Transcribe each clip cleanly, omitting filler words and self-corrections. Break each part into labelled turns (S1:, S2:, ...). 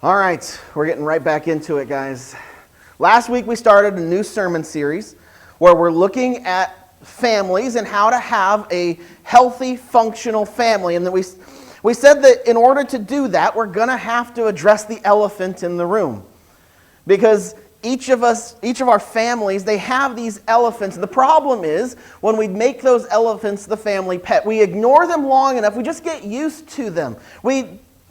S1: All right, we're getting right back into it, guys. Last week we started a new sermon series where we're looking at families and how to have a healthy, functional family. And then we said that in order to do that, we're going to have to address the elephant in the room. Because each of our families, they have these elephants. The problem is, when we make those elephants the family pet, we ignore them long enough, we just get used to them.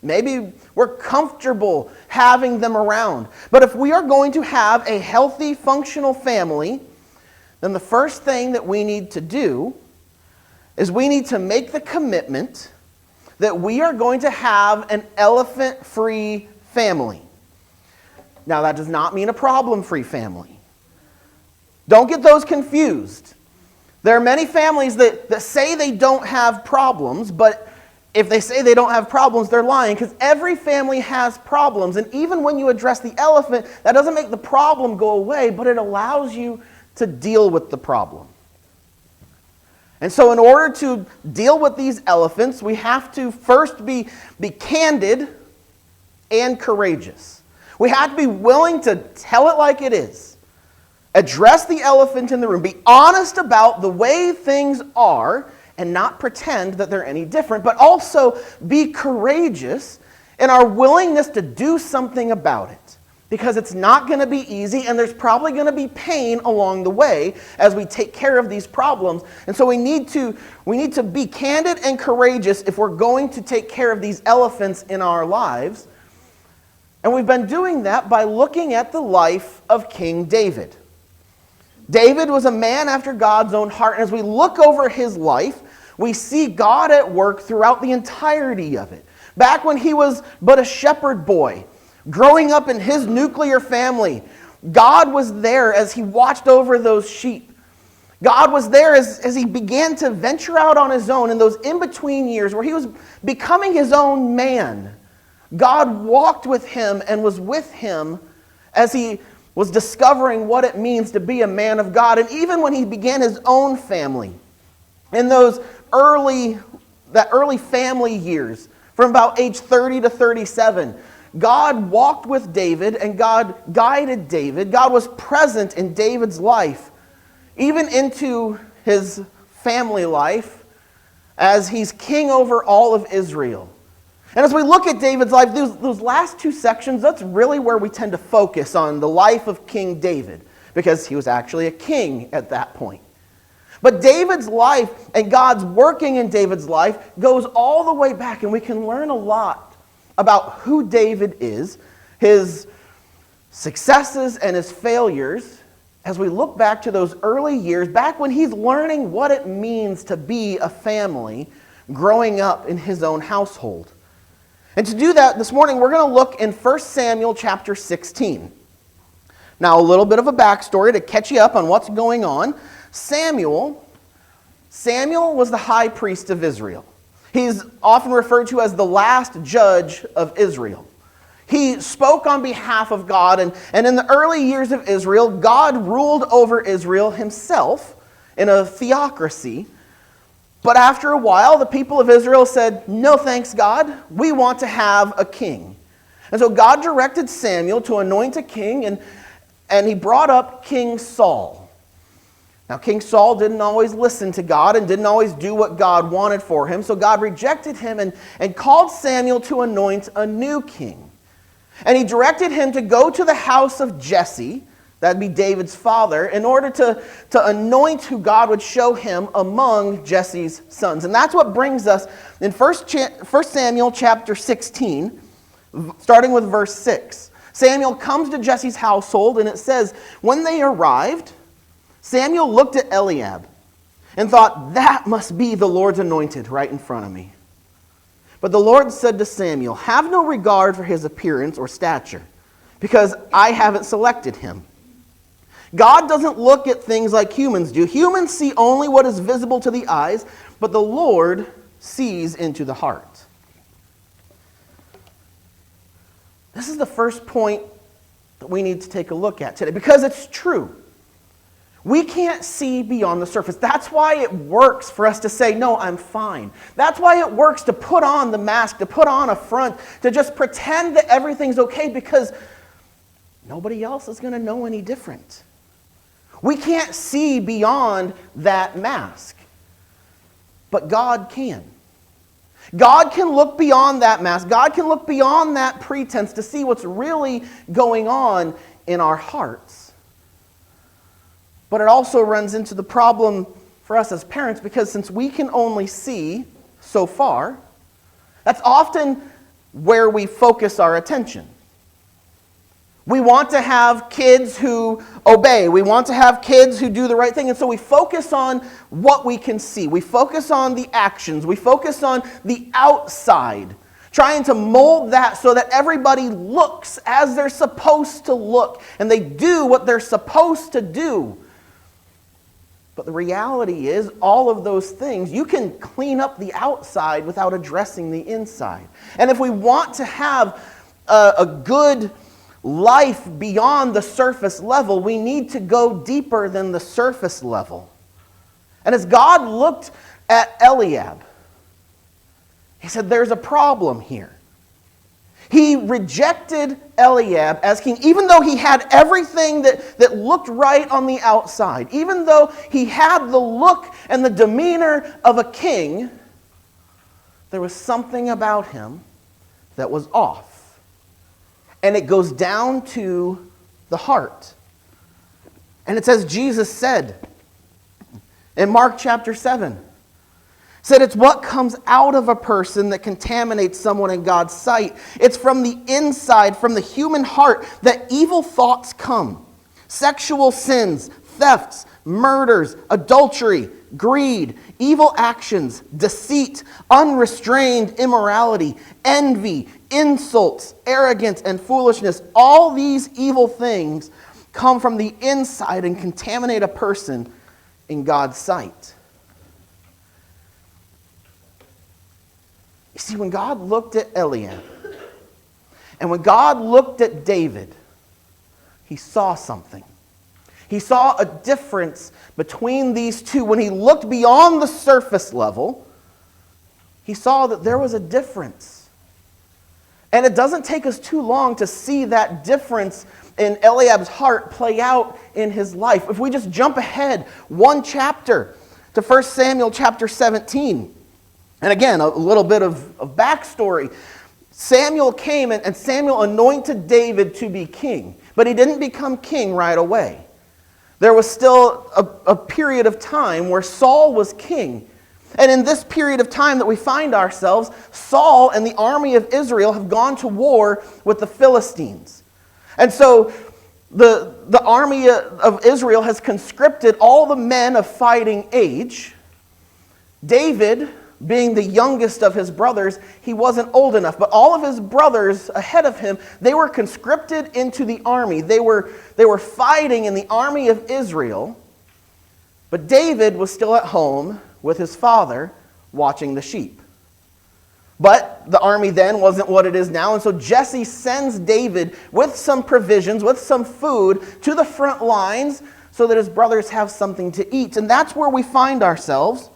S1: Maybe we're comfortable having them around. But if we are going to have a healthy, functional family, then the first thing that we need to do is we need to make the commitment that we are going to have an elephant-free family. Now, that does not mean a problem-free family. Don't get those confused. There are many families that say they don't have problems, but if they say they don't have problems, they're lying, because every family has problems. And even when you address the elephant, that doesn't make the problem go away, but it allows you to deal with the problem. And so in order to deal with these elephants, we have to first be candid and courageous. We have to be willing to tell it like it is. Address the elephant in the room. Be honest about the way things are and not pretend that they're any different, but also be courageous in our willingness to do something about it. Because it's not going to be easy, and there's probably going to be pain along the way as we take care of these problems. And so we need to be candid and courageous if we're going to take care of these elephants in our lives. And we've been doing that by looking at the life of King David. David was a man after God's own heart, and as we look over his life, we see God at work throughout the entirety of it. Back when he was but a shepherd boy, growing up in his nuclear family, God was there as he watched over those sheep. God was there as he began to venture out on his own in those in-between years where he was becoming his own man. God walked with him and was with him as he was discovering what it means to be a man of God. And even when he began his own family, in those early family years, from about age 30 to 37, God walked with David and God guided David. God was present in David's life, even into his family life, as he's king over all of Israel. And as we look at David's life, those last two sections, that's really where we tend to focus on the life of King David, because he was actually a king at that point. But David's life and God's working in David's life goes all the way back, and we can learn a lot about who David is, his successes and his failures, as we look back to those early years, back when he's learning what it means to be a family growing up in his own household. And to do that, this morning we're going to look in 1 Samuel chapter 16. Now, a little bit of a backstory to catch you up on what's going on. Samuel was the high priest of Israel. He's often referred to as the last judge of Israel. He spoke on behalf of God, and in the early years of Israel, God ruled over Israel himself in a theocracy. But after a while, the people of Israel said, "No thanks, God, we want to have a king." And so God directed Samuel to anoint a king, and he brought up King Saul. Now, King Saul didn't always listen to God and didn't always do what God wanted for him, so God rejected him and called Samuel to anoint a new king. And he directed him to go to the house of Jesse, that'd be David's father, in order to anoint who God would show him among Jesse's sons. And that's what brings us in 1 Samuel chapter 16, starting with verse 6. Samuel comes to Jesse's household, and it says, when they arrived, Samuel looked at Eliab and thought, "That must be the Lord's anointed right in front of me." But the Lord said to Samuel, "Have no regard for his appearance or stature, because I haven't selected him." God doesn't look at things like humans do. Humans see only what is visible to the eyes, but the Lord sees into the heart. This is the first point that we need to take a look at today, because it's true. We can't see beyond the surface. That's why it works for us to say, no, I'm fine. That's why it works to put on the mask, to put on a front, to just pretend that everything's okay, because nobody else is going to know any different. We can't see beyond that mask, but God can. God can look beyond that mask. God can look beyond that pretense to see what's really going on in our hearts. But it also runs into the problem for us as parents, because since we can only see so far, that's often where we focus our attention. We want to have kids who obey. We want to have kids who do the right thing. And so we focus on what we can see. We focus on the actions. We focus on the outside, trying to mold that so that everybody looks as they're supposed to look, and they do what they're supposed to do. But the reality is, all of those things, you can clean up the outside without addressing the inside. And if we want to have a good life beyond the surface level, we need to go deeper than the surface level. And as God looked at Eliab, he said, there's a problem here. He rejected Eliab as king, even though he had everything that looked right on the outside. Even though he had the look and the demeanor of a king, there was something about him that was off. And it goes down to the heart. And it says, Jesus said in Mark chapter 7, said it's what comes out of a person that contaminates someone in God's sight. It's from the inside, from the human heart, that evil thoughts come. Sexual sins, thefts, murders, adultery, greed, evil actions, deceit, unrestrained immorality, envy, insults, arrogance, and foolishness. All these evil things come from the inside and contaminate a person in God's sight. You see, when God looked at Eliab, and when God looked at David, he saw something. He saw a difference between these two. When he looked beyond the surface level, he saw that there was a difference. And it doesn't take us too long to see that difference in Eliab's heart play out in his life. If we just jump ahead one chapter to 1 Samuel chapter 17, and again, a little bit of backstory. Samuel came and Samuel anointed David to be king. But he didn't become king right away. There was still a period of time where Saul was king. And in this period of time that we find ourselves, Saul and the army of Israel have gone to war with the Philistines. And so the army of Israel has conscripted all the men of fighting age. David, being the youngest of his brothers, he wasn't old enough. But all of his brothers ahead of him, they were conscripted into the army. They were fighting in the army of Israel. But David was still at home with his father watching the sheep. But the army then wasn't what it is now. And so Jesse sends David with some provisions, with some food, to the front lines so that his brothers have something to eat. And that's where we find ourselves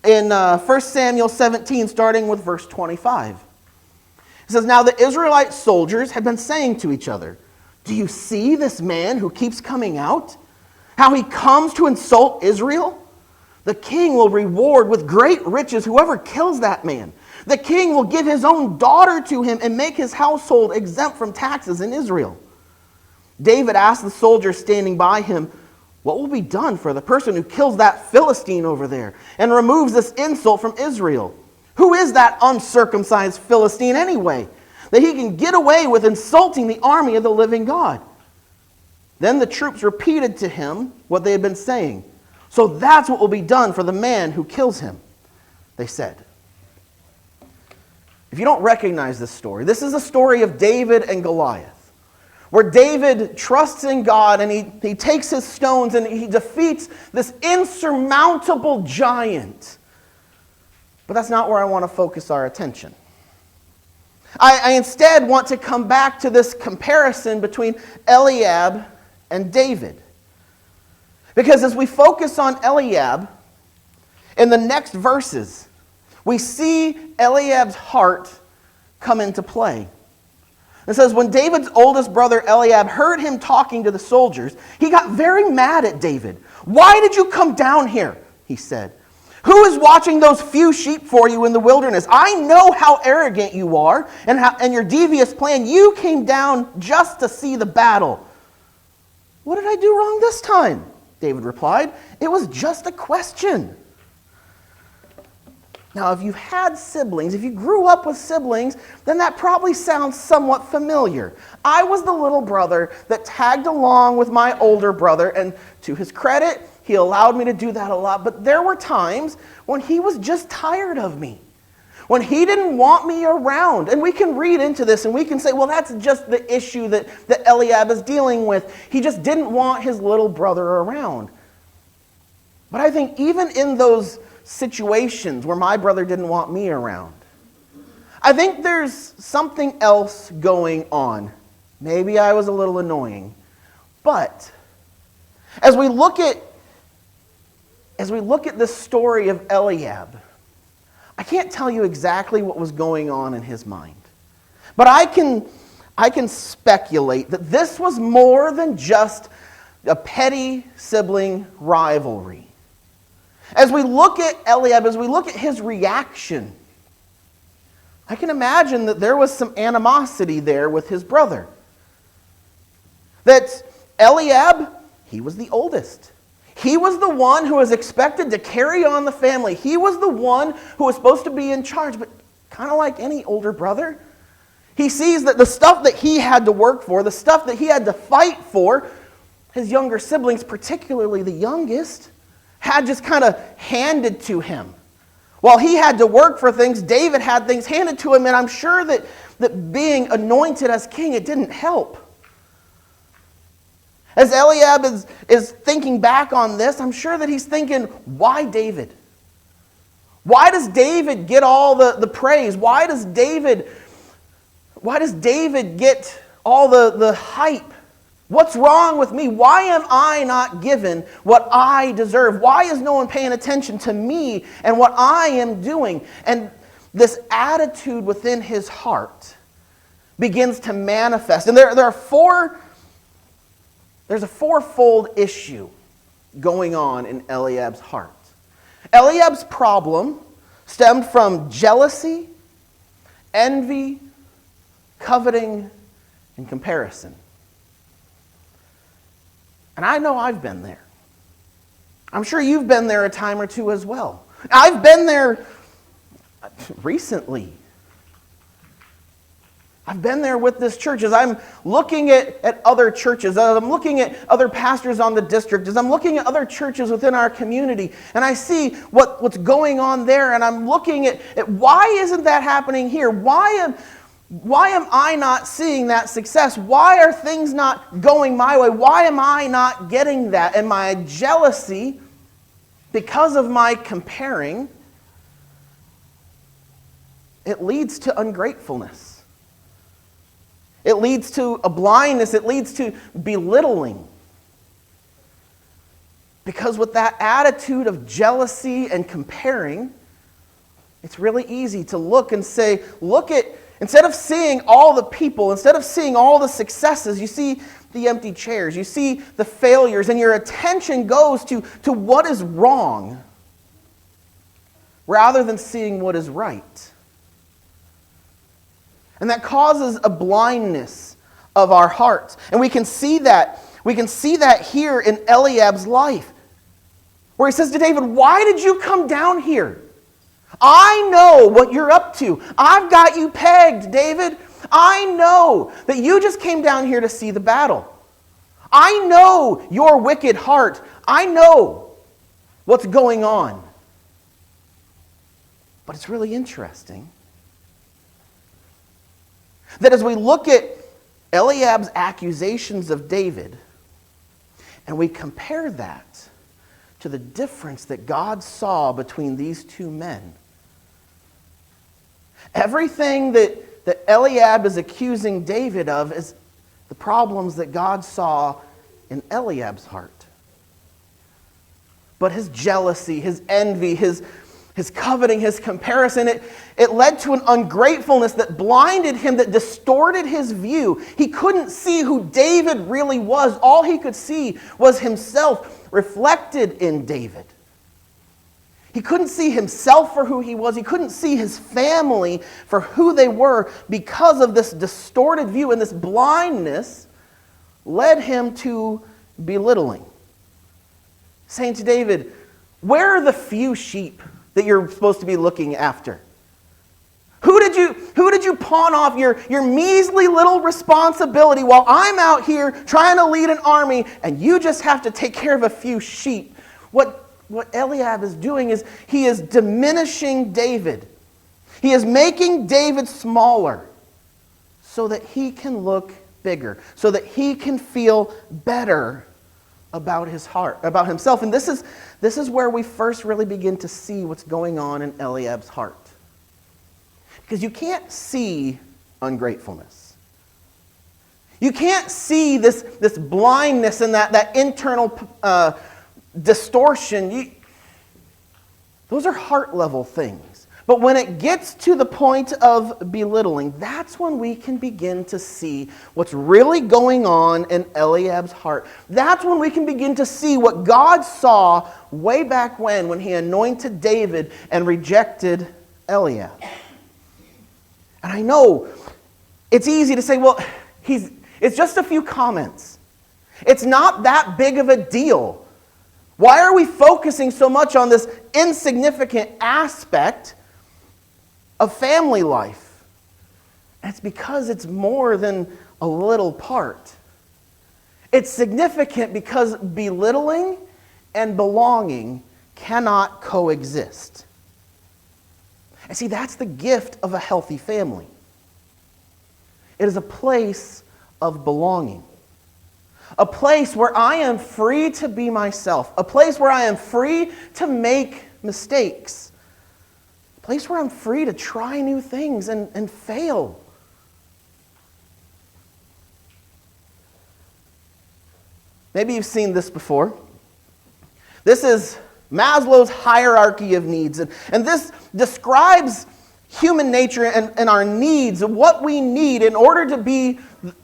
S1: in 1 Samuel 17, starting with verse 25. It says, "Now the Israelite soldiers had been saying to each other, 'Do you see this man who keeps coming out? How he comes to insult Israel? The king will reward with great riches whoever kills that man. The king will give his own daughter to him and make his household exempt from taxes in Israel.' David asked the soldiers standing by him, 'What will be done for the person who kills that Philistine over there and removes this insult from Israel? Who is that uncircumcised Philistine anyway, that he can get away with insulting the army of the living God?' Then the troops repeated to him what they had been saying. 'So that's what will be done for the man who kills him,' they said." If you don't recognize this story, this is a story of David and Goliath, where David trusts in God and he takes his stones and he defeats this insurmountable giant. But that's not where I want to focus our attention. I instead want to come back to this comparison between Eliab and David. Because as we focus on Eliab, in the next verses, we see Eliab's heart come into play. It says, when David's oldest brother Eliab heard him talking to the soldiers, he got very mad at David. "Why did you come down here?" he said. "Who is watching those few sheep for you in the wilderness? I know how arrogant you are and your devious plan. You came down just to see the battle." "What did I do wrong this time?" David replied. "It was just a question." Now, if you've had siblings, if you grew up with siblings, then that probably sounds somewhat familiar. I was the little brother that tagged along with my older brother, and to his credit, he allowed me to do that a lot. But there were times when he was just tired of me, when he didn't want me around. And we can read into this and we can say, well, that's just the issue that Eliab is dealing with. He just didn't want his little brother around. But I think even in those situations where my brother didn't want me around, I think there's something else going on. Maybe I was a little annoying. But as we look at this story of Eliab, I can't tell you exactly what was going on in his mind. But I can speculate that this was more than just a petty sibling rivalry. As we look at Eliab, as we look at his reaction, I can imagine that there was some animosity there with his brother. That Eliab, he was the oldest. He was the one who was expected to carry on the family. He was the one who was supposed to be in charge. But kind of like any older brother, he sees that the stuff that he had to work for, the stuff that he had to fight for, his younger siblings, particularly the youngest, had just kind of handed to him. While he had to work for things, David had things handed to him, and I'm sure that being anointed as king, it didn't help. As Eliab is thinking back on this, I'm sure that he's thinking, why David? Why does David get all the praise? Why does David get all the hype? What's wrong with me? Why am I not given what I deserve? Why is no one paying attention to me and what I am doing? And this attitude within his heart begins to manifest. And there's a fourfold issue going on in Eliab's heart. Eliab's problem stemmed from jealousy, envy, coveting, and comparison. And I know I've been there. I'm sure you've been there a time or two as well. I've been there recently. I've been there with this church. As I'm looking at other churches, as I'm looking at other pastors on the district, as I'm looking at other churches within our community, and I see what's going on there, and I'm looking at why isn't that happening here? Why am I not seeing that success? Why are things not going my way? Why am I not getting that? And my jealousy, because of my comparing, it leads to ungratefulness. It leads to a blindness. It leads to belittling. Because with that attitude of jealousy and comparing, it's really easy to look and say, instead of seeing all the people, instead of seeing all the successes, you see the empty chairs, you see the failures, and your attention goes to what is wrong rather than seeing what is right. And that causes a blindness of our hearts. And we can see that here in Eliab's life, where he says to David, "Why did you come down here? I know what you're up to. I've got you pegged, David. I know that you just came down here to see the battle. I know your wicked heart. I know what's going on." But it's really interesting that as we look at Eliab's accusations of David, and we compare that to the difference that God saw between these two men, everything that Eliab is accusing David of is the problems that God saw in Eliab's heart. but his jealousy, his envy, his coveting, his comparison, it led to an ungratefulness that blinded him, that distorted his view. He couldn't see who David really was. All he could see was himself reflected in David. He couldn't see himself for who he was. He couldn't see his family for who they were because of this distorted view, and this blindness led him to belittling. Saying to David, where are the few sheep that you're supposed to be looking after? Who did you pawn off your measly little responsibility while I'm out here trying to lead an army and you just have to take care of a few sheep? What Eliab is doing is he is diminishing David. He is making David smaller so that he can look bigger, so that he can feel better about his heart, about himself. And this is where we first really begin to see what's going on in Eliab's heart. Because you can't see ungratefulness. You can't see this blindness and that internal distortion. Those are heart level things. But when it gets to the point of belittling, that's when we can begin to see what's really going on in Eliab's heart. That's when we can begin to see what God saw way back when he anointed David and rejected Eliab. And I know it's easy to say, well, it's just a few comments. It's not that big of a deal. Why are we focusing so much on this insignificant aspect of family life? And it's because it's more than a little part. It's significant because belittling and belonging cannot coexist. And see, that's the gift of a healthy family. It is a place of belonging. A place where I am free to be myself. A place where I am free to make mistakes. A place where I'm free to try new things and fail. Maybe you've seen this before. This is Maslow's hierarchy of needs. And this describes human nature and our needs, what we need in order to be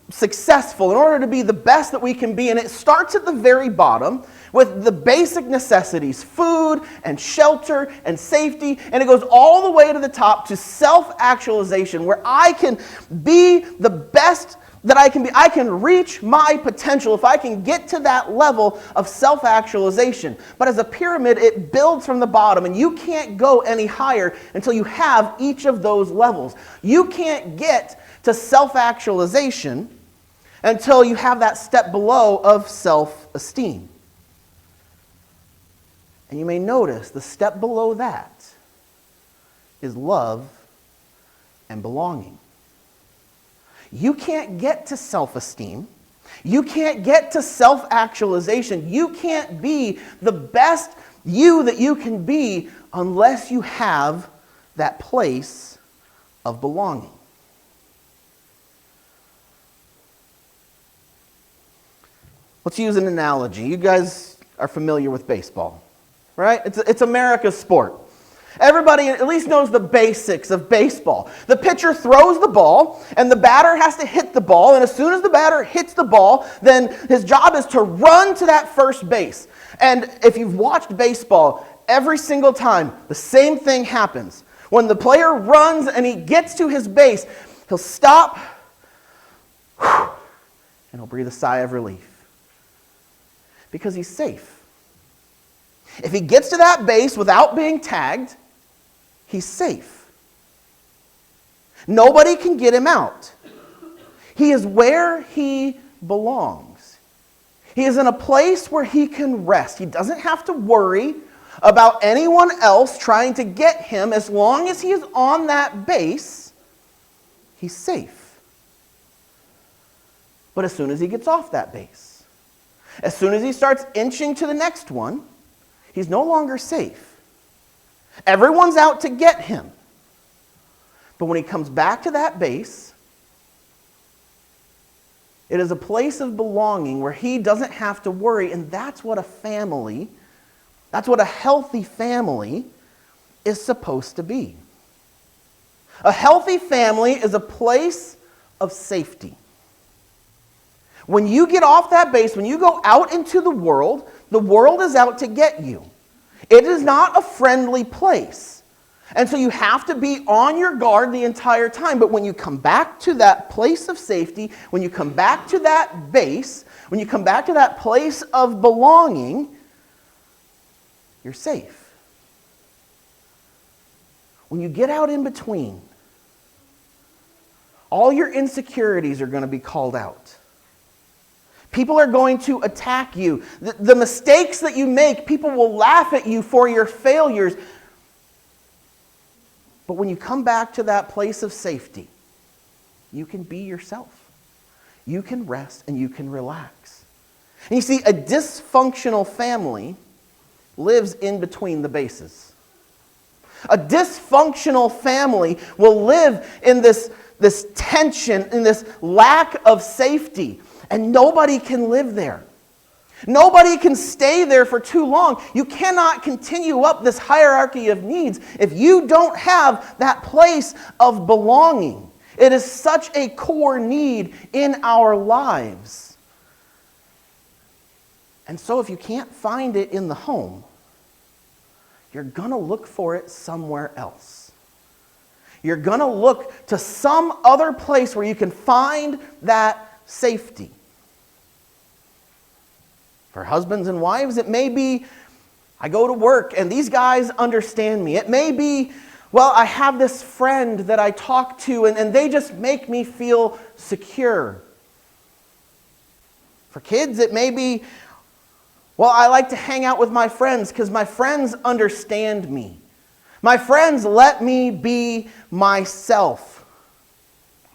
S1: successful, in order to be the best that we can be. And it starts at the very bottom with the basic necessities, food and shelter and safety. And it goes all the way to the top to self-actualization, where I can be the best that I can be. I can reach my potential if I can get to that level of self-actualization. But as a pyramid, it builds from the bottom, and you can't go any higher until you have each of those levels. You can't get to self-actualization until you have that step below of self-esteem. And you may notice the step below that is love and belonging. You can't get to self-esteem. You can't get to self-actualization. You can't be the best you that you can be unless you have that place of belonging. Let's use an analogy. You guys are familiar with baseball, right? It's America's sport. Everybody at least knows the basics of baseball. The pitcher throws the ball, and the batter has to hit the ball, and as soon as the batter hits the ball, then his job is to run to that first base. And if you've watched baseball, every single time, the same thing happens. When the player runs and he gets to his base, he'll stop, and he'll breathe a sigh of relief. Because he's safe. If he gets to that base without being tagged, he's safe. Nobody can get him out. He is where he belongs. He is in a place where he can rest. He doesn't have to worry about anyone else trying to get him. As long as he is on that base, he's safe. But as soon as he gets off that base, as soon as he starts inching to the next one, he's no longer safe. Everyone's out to get him. But when he comes back to that base, it is a place of belonging where he doesn't have to worry, and that's what a family That's what a healthy family is supposed to be. A healthy family is a place of safety. When you get off that base, when you go out into the world is out to get you. It is not a friendly place. And so you have to be on your guard the entire time. But when you come back to that place of safety, when you come back to that base, when you come back to that place of belonging, you're safe. When you get out in between, all your insecurities are going to be called out. People are going to attack you. The mistakes that you make, people will laugh at you for your failures. But when you come back to that place of safety, you can be yourself. You can rest and you can relax. And you see, a dysfunctional family lives in between the bases. A dysfunctional family will live in this tension, in this lack of safety. And nobody can live there. Nobody can stay there for too long. You cannot continue up this hierarchy of needs if you don't have that place of belonging. It is such a core need in our lives. And so if you can't find it in the home, you're going to look for it somewhere else. You're going to look to some other place where you can find that safety. For husbands and wives, it may be, I go to work and these guys understand me. It may be, well, I have this friend that I talk to and they just make me feel secure. For kids, it may be, well, I like to hang out with my friends because my friends understand me. My friends let me be myself.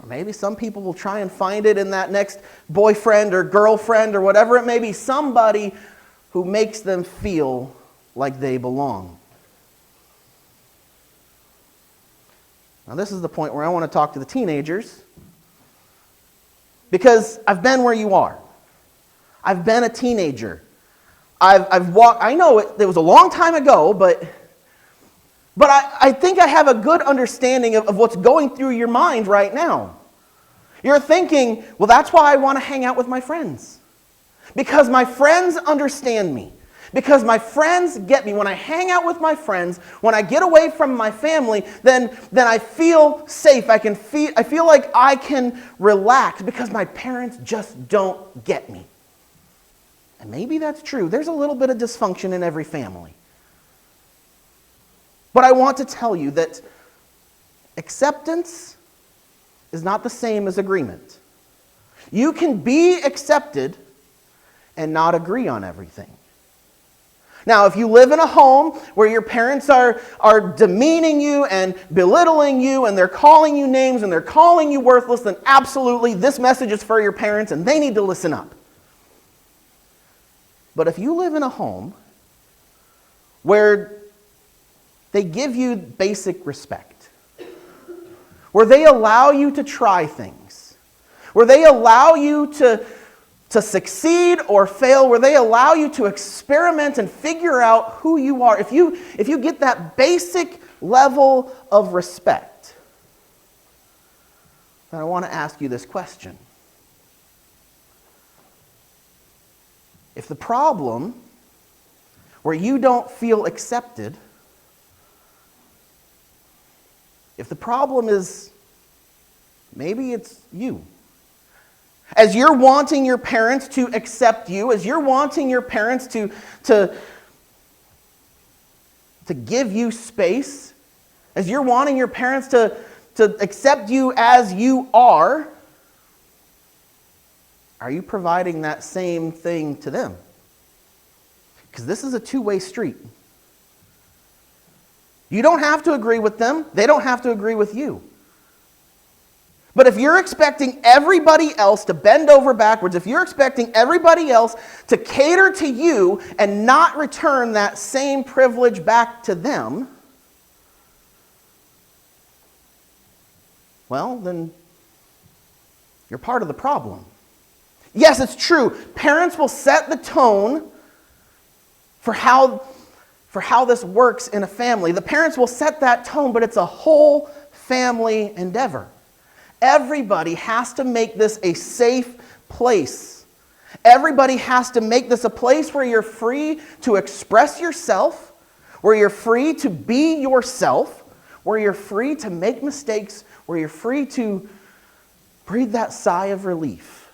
S1: Or maybe some people will try and find it in that next boyfriend or girlfriend or whatever it may be. Somebody who makes them feel like they belong. Now this is the point where I want to talk to the teenagers. Because I've been where you are. I've been a teenager. I've walked, I know it was a long time ago, but I think I have a good understanding of what's going through your mind right now. You're thinking, well, that's why I want to hang out with my friends. Because my friends understand me. Because my friends get me. When I hang out with my friends, when I get away from my family, then I feel safe. I feel like I can relax because my parents just don't get me. And maybe that's true. There's a little bit of dysfunction in every family. But I want to tell you that acceptance is not the same as agreement. You can be accepted and not agree on everything. Now, if you live in a home where your parents are demeaning you and belittling you and they're calling you names and they're calling you worthless, then absolutely this message is for your parents and they need to listen up. But if you live in a home where they give you basic respect, where they allow you to try things, where they allow you to succeed or fail, where they allow you to experiment and figure out who you are, if you get that basic level of respect, then I want to ask you this question. If the problem where you don't feel accepted, if the problem is maybe it's you, as you're wanting your parents to accept you, as you're wanting your parents to give you space, as you're wanting your parents to accept you as you are you providing that same thing to them? Because this is a two-way street. You don't have to agree with them. They don't have to agree with you. But if you're expecting everybody else to bend over backwards, if you're expecting everybody else to cater to you and not return that same privilege back to them, well, then you're part of the problem. Yes, it's true. Parents will set the tone for how for how this works in a family. The parents will set that tone, but it's a whole family endeavor. Everybody has to make this a safe place. Everybody has to make this a place where you're free to express yourself, where you're free to be yourself, where you're free to make mistakes, where you're free to breathe that sigh of relief.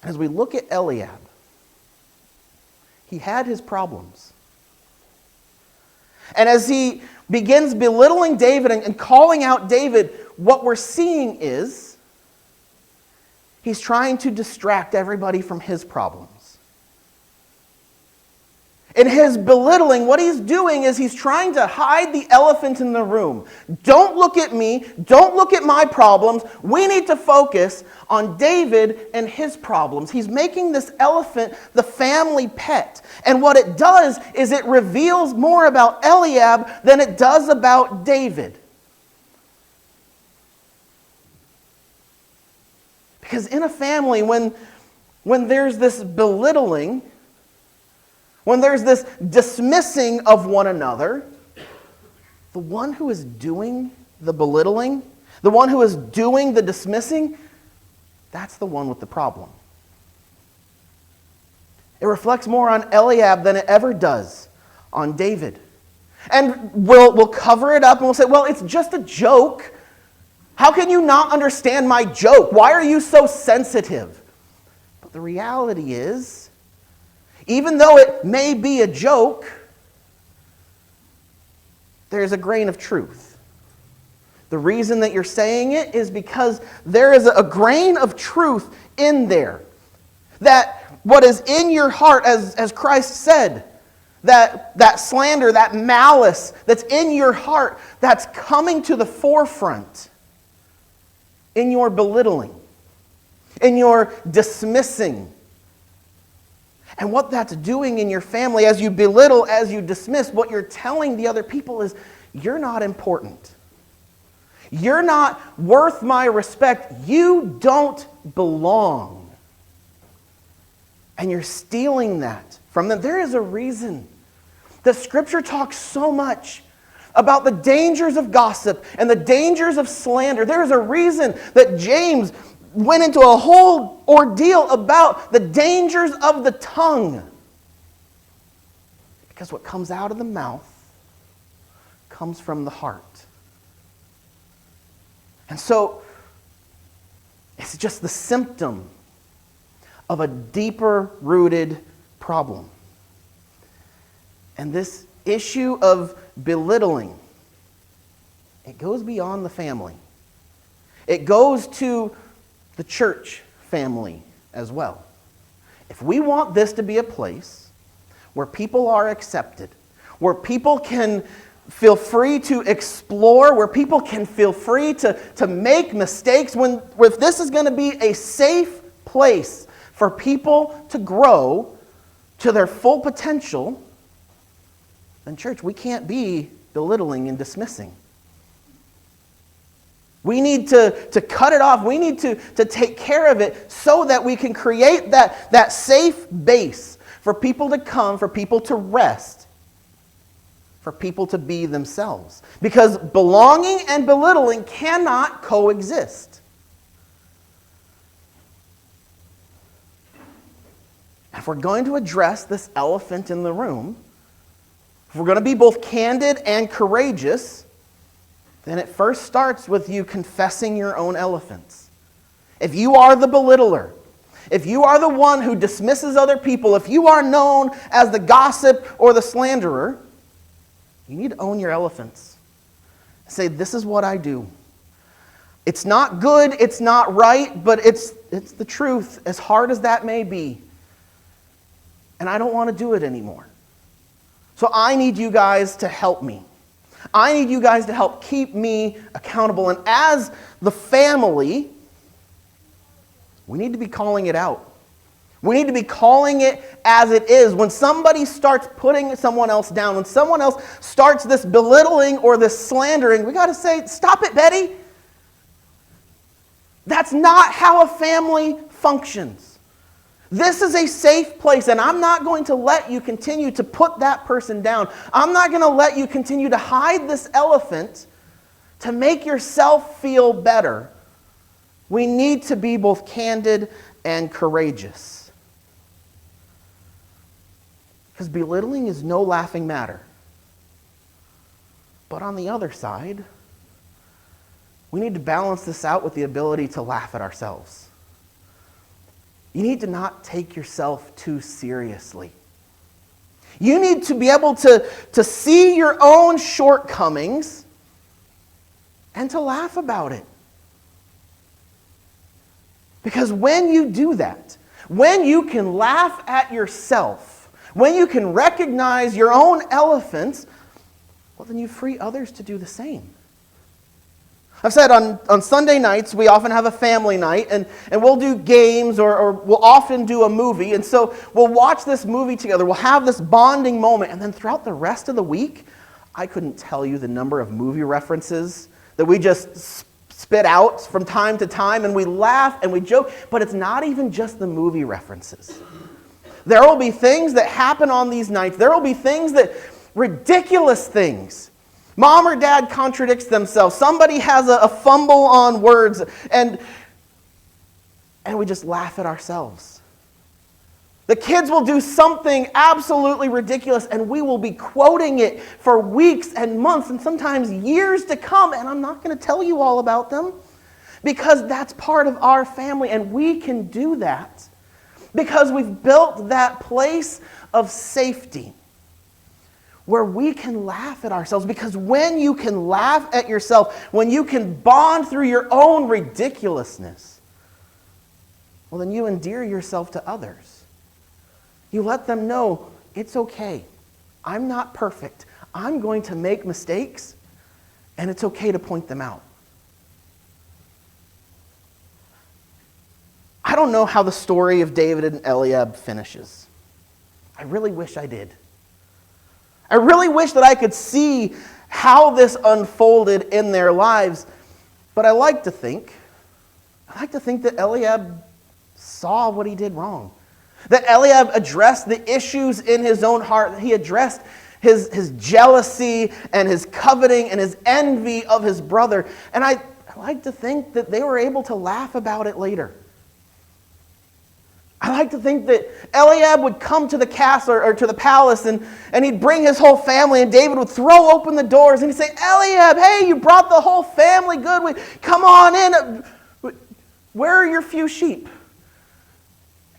S1: As we look at Eliab, he had his problems. And as he begins belittling David and calling out David, what we're seeing is he's trying to distract everybody from his problems. In his belittling, what he's doing is he's trying to hide the elephant in the room. Don't look at me. Don't look at my problems. We need to focus on David and his problems. He's making this elephant the family pet. And what it does is it reveals more about Eliab than it does about David. Because in a family, when there's this belittling, when there's this dismissing of one another, the one who is doing the belittling, the one who is doing the dismissing, that's the one with the problem. It reflects more on Eliab than it ever does on David. And we'll cover it up and we'll say, well, it's just a joke. How can you not understand my joke? Why are you so sensitive? But the reality is, even though it may be a joke, there's a grain of truth. The reason that you're saying it is because there is a grain of truth in there. That what is in your heart, as Christ said, that slander, that malice that's in your heart, that's coming to the forefront in your belittling, in your dismissing. And what that's doing in your family, as you belittle, as you dismiss, what you're telling the other people is, you're not important. You're not worth my respect. You don't belong. And you're stealing that from them. There is a reason that Scripture talks so much about the dangers of gossip and the dangers of slander. There is a reason that James went into a whole ordeal about the dangers of the tongue. Because what comes out of the mouth comes from the heart. And so, it's just the symptom of a deeper rooted problem. And this issue of belittling, it goes beyond the family. It goes to the church family as well. If we want this to be a place where people are accepted, where people can feel free to explore, where people can feel free to make mistakes, if this is going to be a safe place for people to grow to their full potential, then church, we can't be belittling and dismissing. We need to cut it off. We need to take care of it so that we can create that safe base for people to come, for people to rest, for people to be themselves. Because belonging and belittling cannot coexist. If we're going to address this elephant in the room, if we're going to be both candid and courageous, then it first starts with you confessing your own elephants. If you are the belittler, if you are the one who dismisses other people, if you are known as the gossip or the slanderer, you need to own your elephants. Say, this is what I do. It's not good, it's not right, but it's the truth, as hard as that may be. And I don't want to do it anymore. So I need you guys to help me. I need you guys to help keep me accountable. And as the family, we need to be calling it out. We need to be calling it as it is. When somebody starts putting someone else down, when someone else starts this belittling or this slandering, we got to say, stop it, Betty. That's not how a family functions. This is a safe place, and I'm not going to let you continue to put that person down. I'm not going to let you continue to hide this elephant to make yourself feel better. We need to be both candid and courageous. Because belittling is no laughing matter. But on the other side, we need to balance this out with the ability to laugh at ourselves. You need to not take yourself too seriously. You need to be able to see your own shortcomings and to laugh about it. Because when you do that, when you can laugh at yourself, when you can recognize your own elephants, well, then you free others to do the same. I've said on Sunday nights, we often have a family night, and we'll do games or we'll often do a movie. And so we'll watch this movie together. We'll have this bonding moment. And then throughout the rest of the week, I couldn't tell you the number of movie references that we just spit out from time to time. And we laugh and we joke. But it's not even just the movie references. There will be things that happen on these nights. There will be things that, ridiculous things. Mom or dad contradicts themselves. Somebody has a fumble on words, and we just laugh at ourselves. The kids will do something absolutely ridiculous, and we will be quoting it for weeks and months and sometimes years to come, and I'm not going to tell you all about them because that's part of our family, and we can do that because we've built that place of safety where we can laugh at ourselves. Because when you can laugh at yourself, when you can bond through your own ridiculousness, well, then you endear yourself to others. You let them know, it's okay. I'm not perfect. I'm going to make mistakes, and it's okay to point them out. I don't know how the story of David and Eliab finishes. I really wish I did. I really wish that I could see how this unfolded in their lives, but I like to think that Eliab saw what he did wrong. That Eliab addressed the issues in his own heart. He addressed his jealousy and his coveting and his envy of his brother. And I like to think that they were able to laugh about it later. I like to think that Eliab would come to the castle or to the palace and he'd bring his whole family, and David would throw open the doors and he'd say, Eliab, hey, you brought the whole family good. Come on in. Where are your few sheep?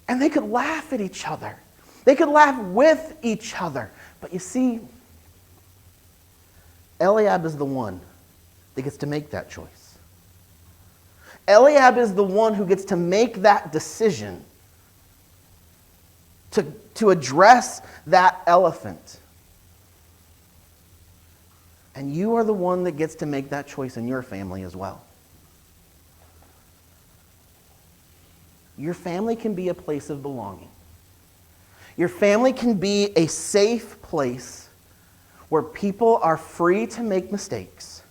S1: And they could laugh at each other. They could laugh with each other. But you see, Eliab is the one that gets to make that choice. Eliab is the one who gets to make that decision to address that elephant. And you are the one that gets to make that choice in your family as well. Your family can be a place of belonging. Your family can be a safe place where people are free to make mistakes,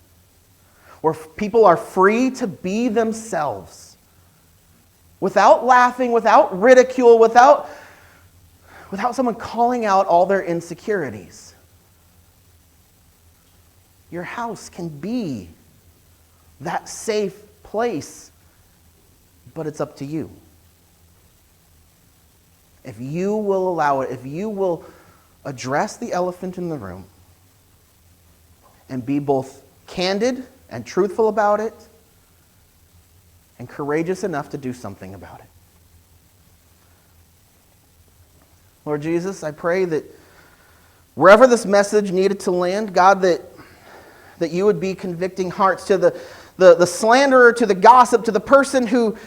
S1: where people are free to be themselves, without laughing, without ridicule, without someone calling out all their insecurities. Your house can be that safe place, but it's up to you. If you will allow it, if you will address the elephant in the room and be both candid and truthful about it and courageous enough to do something about it. Lord Jesus, I pray that wherever this message needed to land, God, that you would be convicting hearts to the slanderer, to the gossip, to the person who,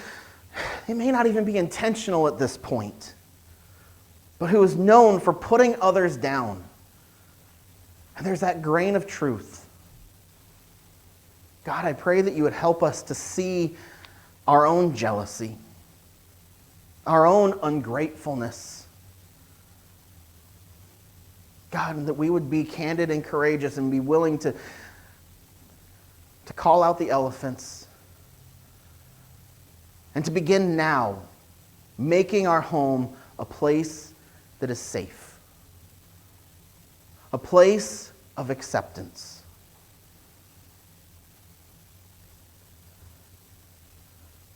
S1: it may not even be intentional at this point, but who is known for putting others down. And there's that grain of truth. God, I pray that you would help us to see our own jealousy, our own ungratefulness. God, and that we would be candid and courageous and be willing to call out the elephants and to begin now making our home a place that is safe, a place of acceptance.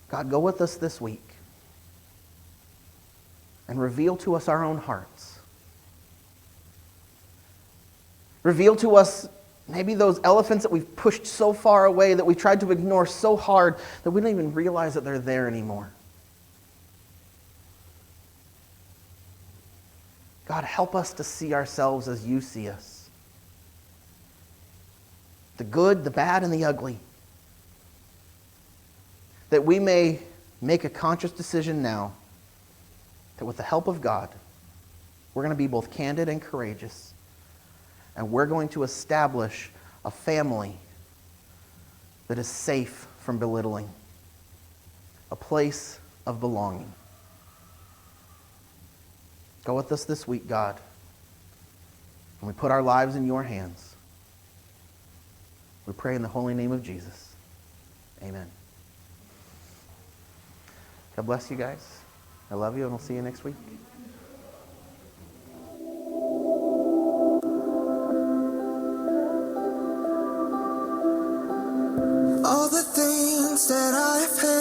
S1: God, go with us this week and reveal to us our own hearts. Reveal to us maybe those elephants that we've pushed so far away, that we tried to ignore so hard that we don't even realize that they're there anymore. God, help us to see ourselves as you see us. The good, the bad, and the ugly. That we may make a conscious decision now that with the help of God, we're going to be both candid and courageous. And we're going to establish a family that is safe from belittling, a place of belonging. Go with us this week, God. And we put our lives in your hands. We pray in the holy name of Jesus. Amen. God bless you guys. I love you, and we'll see you next week.
S2: All the things that I've had